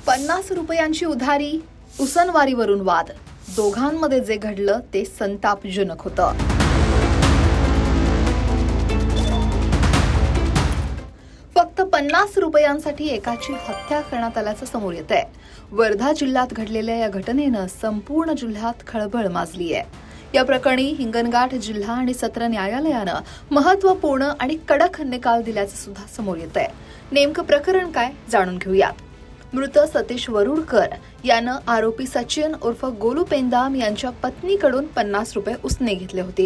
50 रुपयांची उधारी, उसनवारीवरून वाद. दोघांमध्ये जे घडलं ते संतापजनक होतं. फक्त 50 रुपयांसाठी एकाची हत्या करण्यात आल्याचं समोर येतंय. वर्धा जिल्ह्यात घडलेल्या या घटनेनं संपूर्ण जिल्ह्यात खळबळ माजली आहे. या प्रकरणी हिंगणघाट जिल्हा आणि सत्र न्यायालयानं महत्त्वपूर्ण आणि कडक निकाल दिल्याचं सुद्धा समोर येतंय. नेमकं प्रकरण काय जाणून घेऊयात. मृत सतीश वरुडकर यानं आरोपी सचिन उर्फ गोलू पेंदाम यांच्या पत्नीकडून 50 रुपये उसने घेतले होते.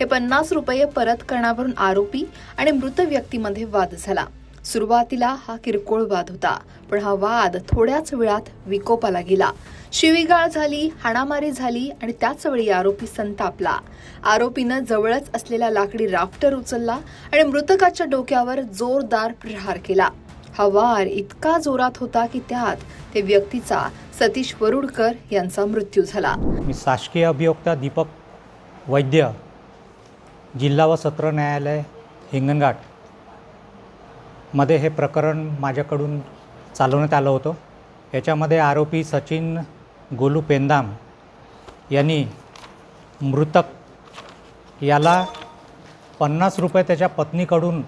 हे 50 रुपये परत करण्यावरून आरोपी आणि मृत व्यक्तीमध्ये वाद झाला. सुरुवातीला हा किरकोळ वाद होता, पण हा वाद थोड्याच वेळात विकोपाला गेला. शिवीगाळ झाली, हाणामारी झाली आणि त्याच वेळी आरोपी संतापला. आरोपीनं जवळच असलेला लाकडी राफ्टर उचलला आणि मृतकाच्या डोक्यावर जोरदार प्रहार केला. हा वार इतका जोरात होता की त्यात त्या व्यक्तीचा सतीश वरुडकर यांचा मृत्यू झाला. मी शासकीय अभियोक्ता दीपक वैद्य, जिल्हा व सत्र न्यायालय हिंगणघाट मध्ये हे प्रकरण माझ्याकडून चालवण्यात आलं होतं. याच्यामध्ये आरोपी सचिन गोलू पेंदाम यांनी मृतक याला 50 रुपये त्याच्या पत्नीकडून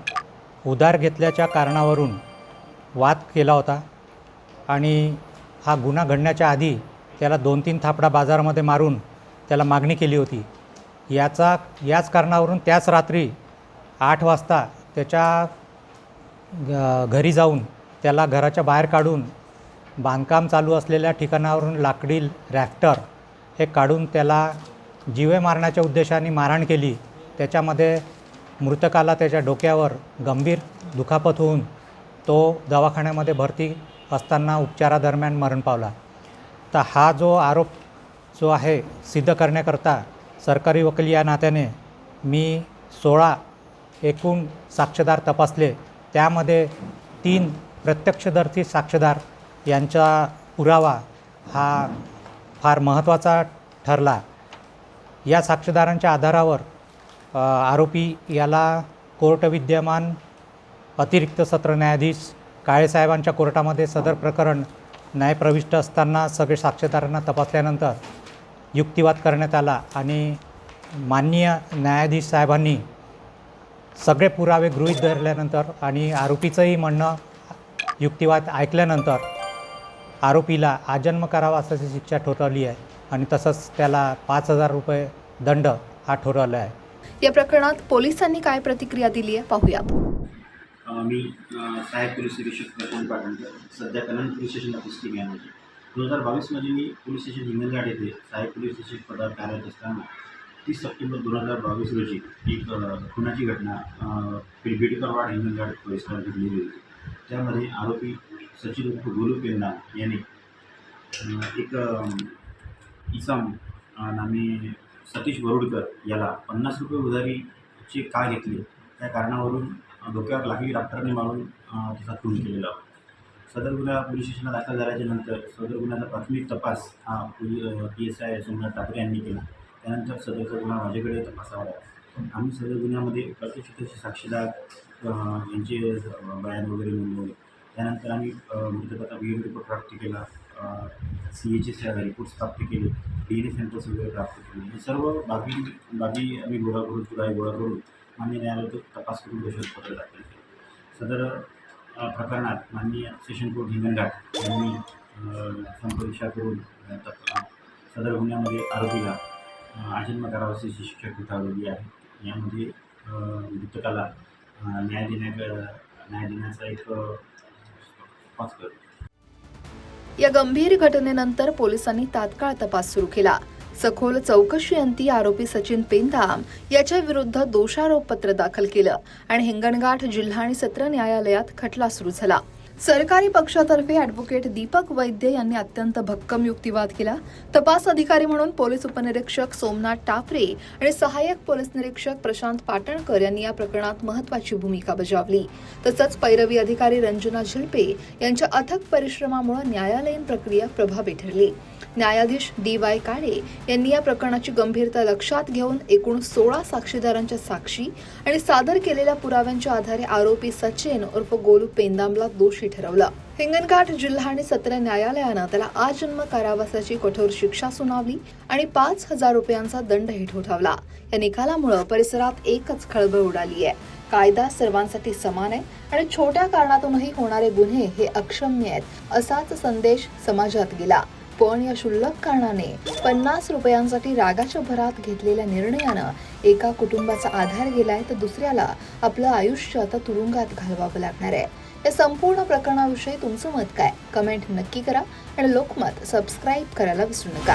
उधार घेतल्याच्या कारणावरून वाद केला होता आणि हा गुन्हा घडण्याच्या आधी त्याला 2-3 थापडा बाजारामध्ये मारून त्याला मागणी केली होती. याच कारणावरून त्याच रात्री 8 वाजता त्याच्या घरी जाऊन त्याला घराच्या बाहेर काढून बांधकाम चालू असलेल्या ठिकाणावरून लाकडी रॅफ्टर हे काढून त्याला जीवे मारण्याच्या उद्देशाने मारहाण केली. त्याच्यामध्ये मृतकाला त्याच्या डोक्यावर गंभीर दुखापत होऊन तो दवाखान्यामध्ये भरती असताना उपचारादरम्यान मरण पावला. तर हा जो आरोप जो आहे सिद्ध करण्याकरता सरकारी वकील या नात्याने मी 16 एकूण साक्षीदार तपासले. त्यामध्ये 3 प्रत्यक्षदर्शी साक्षीदार यांचा पुरावा हा फार महत्त्वाचा ठरला. या साक्षीदारांच्या आधारावर आरोपी याला कोर्ट विद्यमान अतिरिक्त सत्र न्यायाधीश काळेसाहेबांच्या कोर्टामध्ये सदर प्रकरण न्यायप्रविष्ट असताना सगळे साक्षीदारांना तपासल्यानंतर युक्तिवाद करण्यात आला आणि माननीय न्यायाधीश साहेबांनी सगळे पुरावे गृहीत धरल्यानंतर आणि आरोपीचंही म्हणणं युक्तिवाद ऐकल्यानंतर आरोपीला आजन्म कारावासाची शिक्षा ठोठावली आहे आणि तसंच त्याला 5,000 रुपये दंड हा ठरवला आहे. या प्रकरणात पोलिसांनी काय प्रतिक्रिया दिली आहे पाहूयात. मी सहाय्यक पोलीस निरीक्षक प्रशांत पाटणकर, सध्या कल्याण पोलीस स्टेशन ऑफिसची मॅनेजर. 2022मध्ये मी पोलीस स्टेशन हिंगणघाट येथे सहाय्यक पोलीस निरीक्षक पदावर कार्यरत असताना 30 सप्टेंबर 2022 रोजी एक खुनाची घटना बिडकरवाड हिंगणघाट परिसरात घडलेली होती. त्यामध्ये आरोपी सचिन गोलू पेंदाम यांनी एक इसम नामे सतीश वरुडकर याला 50 रुपये उधारीचे का घेतले त्या कारणावरून डोक्यावर लाकडी राफ्टरने मारून त्याचा खून केलेला होता. सदर गुन्हा पोलीस स्टेशनला दाखल झाल्याच्या नंतर सदर गुन्ह्याचा प्राथमिक तपास हा PSI सोमनाथ ठाकरे यांनी केला. त्यानंतर सदरचा गुन्हा माझ्याकडे तपासावा लागला. आम्ही सदर गुन्ह्यामध्ये प्रत्यक्षदर्शी साक्षीदार यांचे बयान वगैरे नोंदवले. त्यानंतर आम्ही मृतकाचा VM रिपोर्ट प्राप्त केला, CHS रिपोर्ट्स प्राप्त केले, DNA सॅम्पल्स वगैरे प्राप्त केले. हे सर्व बाबी आम्ही गोळा करून मान्य न्यायालयात तपास करून दोषारोपपत्र दाखल केले. सदर प्रकरणात माननीय सेशन कोर्ट हिंगणघाट यांनी संपरीक्षा करून सदर गुन्ह्यामध्ये आरोपीला आजन्म कारावासाची शिक्षा ठोठावलेली आहे. यामध्ये मृतकाला न्याय देण्याचा एक तपास करतो. या गंभीर घटनेनंतर पोलिसांनी तात्काळ तपास सुरू केला. सखोल चौकशी अंती आरोपी सचिन पेंदाम याच्या विरुद्ध दोषारोपपत्र दाखल केलं आणि हिंगणघाट जिल्हा आणि सत्र न्यायालयात खटला सुरू झाला. सरकारी पक्षातर्फे ॲडव्होकेट दीपक वैद्य यांनी अत्यंत भक्कम युक्तिवाद केला. तपास अधिकारी म्हणून पोलीस उपनिरीक्षक सोमनाथ टापरे आणि सहाय्यक पोलीस निरीक्षक प्रशांत पाटणकर यांनी या प्रकरणात महत्त्वाची भूमिका बजावली. तसंच पैरवी अधिकारी रंजना झिळपे यांच्या अथक परिश्रमामुळे न्यायालयीन प्रक्रिया प्रभावी ठरली. न्यायाधीश DY काळे यांनी या प्रकरणाची गंभीरता लक्षात घेऊन एकूण 16 साक्षीदारांच्या साक्षी आणि सादर केलेल्या पुराव्यांच्या आधारे आरोपी सचिन उर्फ गोलू पेंदामला दोषी ठरवलं. हिंगणघाट जिल्हा आणि सत्र न्यायालयानं त्याला आजन्म कारावासाची कठोर शिक्षा सुनावली आणि 5,000 रुपयांचा दंडही ठोठावला. या निकालामुळे परिसरात एकच खळबळ उडाली आहे. कायदा सर्वांसाठी समान आहे आणि छोट्या कारणातूनही होणारे गुन्हे हे अक्षम्य आहेत असाच संदेश समाजात गेला. पण या क्षुल्लक कारणाने 50 रुपयांसाठी रागाच्या भरात घेतलेल्या निर्णयानं एका कुटुंबाचा आधार गेलाय तर दुसऱ्याला आपलं आयुष्य आता तुरुंगात घालवावं लागणार आहे. या संपूर्ण प्रकरणाविषयी तुमचं मत काय? कमेंट नक्की करा आणि लोकमत सबस्क्राईब करायला विसरू नका.